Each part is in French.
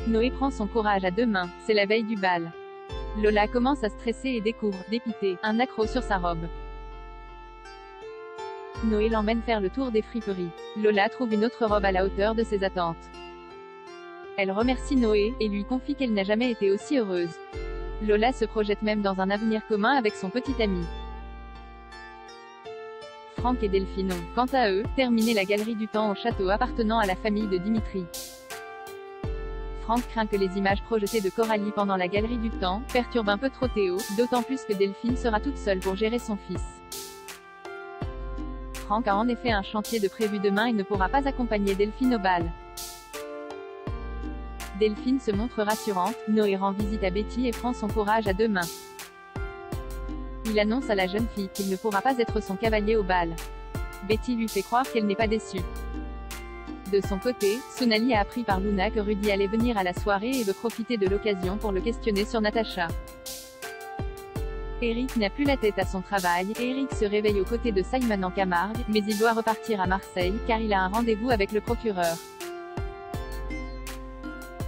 Noé prend son courage à deux mains, c'est la veille du bal. Lola commence à stresser et découvre, dépitée, un accroc sur sa robe. Noé l'emmène faire le tour des friperies. Lola trouve une autre robe à la hauteur de ses attentes. Elle remercie Noé, et lui confie qu'elle n'a jamais été aussi heureuse. Lola se projette même dans un avenir commun avec son petit ami. Franck et Delphine ont, quant à eux, terminé la galerie du temps au château appartenant à la famille de Dimitri. Franck craint que les images projetées de Coralie pendant la galerie du temps perturbent un peu trop Théo, d'autant plus que Delphine sera toute seule pour gérer son fils. Franck a en effet un chantier de prévu demain et ne pourra pas accompagner Delphine au bal. Delphine se montre rassurante, Noé rend visite à Betty et prend son courage à deux mains. Il annonce à la jeune fille qu'il ne pourra pas être son cavalier au bal. Betty lui fait croire qu'elle n'est pas déçue. De son côté, Sonali a appris par Luna que Rudy allait venir à la soirée et veut profiter de l'occasion pour le questionner sur Natacha. Eric n'a plus la tête à son travail, Eric se réveille aux côtés de Simon en Camargue, mais il doit repartir à Marseille, car il a un rendez-vous avec le procureur.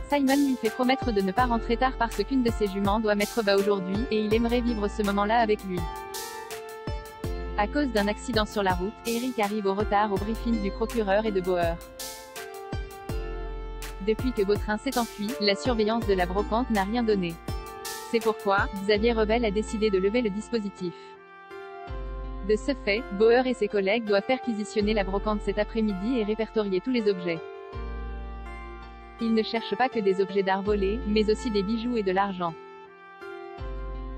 Simon lui fait promettre de ne pas rentrer tard parce qu'une de ses juments doit mettre bas aujourd'hui, et il aimerait vivre ce moment-là avec lui. À cause d'un accident sur la route, Eric arrive au retard au briefing du procureur et de Bauer. Depuis que Vautrin s'est enfui, la surveillance de la brocante n'a rien donné. C'est pourquoi, Xavier Rebelle a décidé de lever le dispositif. De ce fait, Bauer et ses collègues doivent perquisitionner la brocante cet après-midi et répertorier tous les objets. Ils ne cherchent pas que des objets d'art volés, mais aussi des bijoux et de l'argent.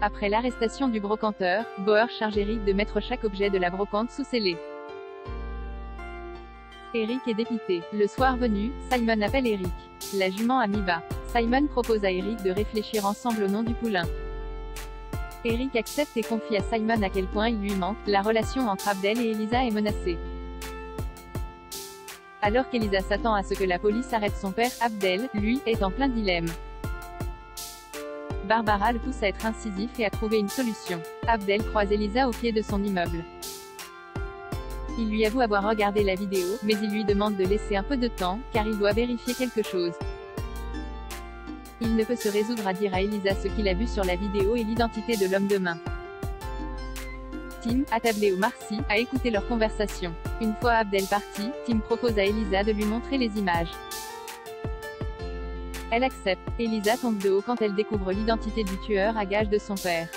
Après l'arrestation du brocanteur, Bauer charge Eric de mettre chaque objet de la brocante sous scellé. Eric est dépité. Le soir venu, Simon appelle Eric. La jument a mis bas. Simon propose à Eric de réfléchir ensemble au nom du poulain. Eric accepte et confie à Simon à quel point il lui manque. La relation entre Abdel et Elisa est menacée. Alors qu'Elisa s'attend à ce que la police arrête son père, Abdel, lui, est en plein dilemme. Barbara le pousse à être incisif et à trouver une solution. Abdel croise Elisa au pied de son immeuble. Il lui avoue avoir regardé la vidéo, mais il lui demande de laisser un peu de temps, car il doit vérifier quelque chose. Il ne peut se résoudre à dire à Elisa ce qu'il a vu sur la vidéo et l'identité de l'homme de main. Tim, attablé au Marcy, a écouté leur conversation. Une fois Abdel parti, Tim propose à Elisa de lui montrer les images. Elle accepte. Elisa tombe de haut quand elle découvre l'identité du tueur à gages de son père.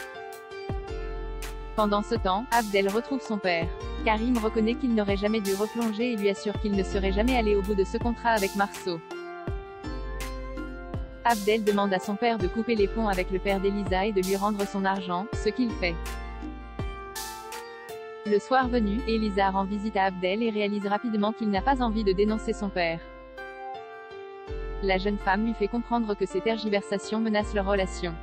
Pendant ce temps, Abdel retrouve son père. Karim reconnaît qu'il n'aurait jamais dû replonger et lui assure qu'il ne serait jamais allé au bout de ce contrat avec Marceau. Abdel demande à son père de couper les ponts avec le père d'Elisa et de lui rendre son argent, ce qu'il fait. Le soir venu, Elisa rend visite à Abdel et réalise rapidement qu'il n'a pas envie de dénoncer son père. La jeune femme lui fait comprendre que ces tergiversations menacent leur relation.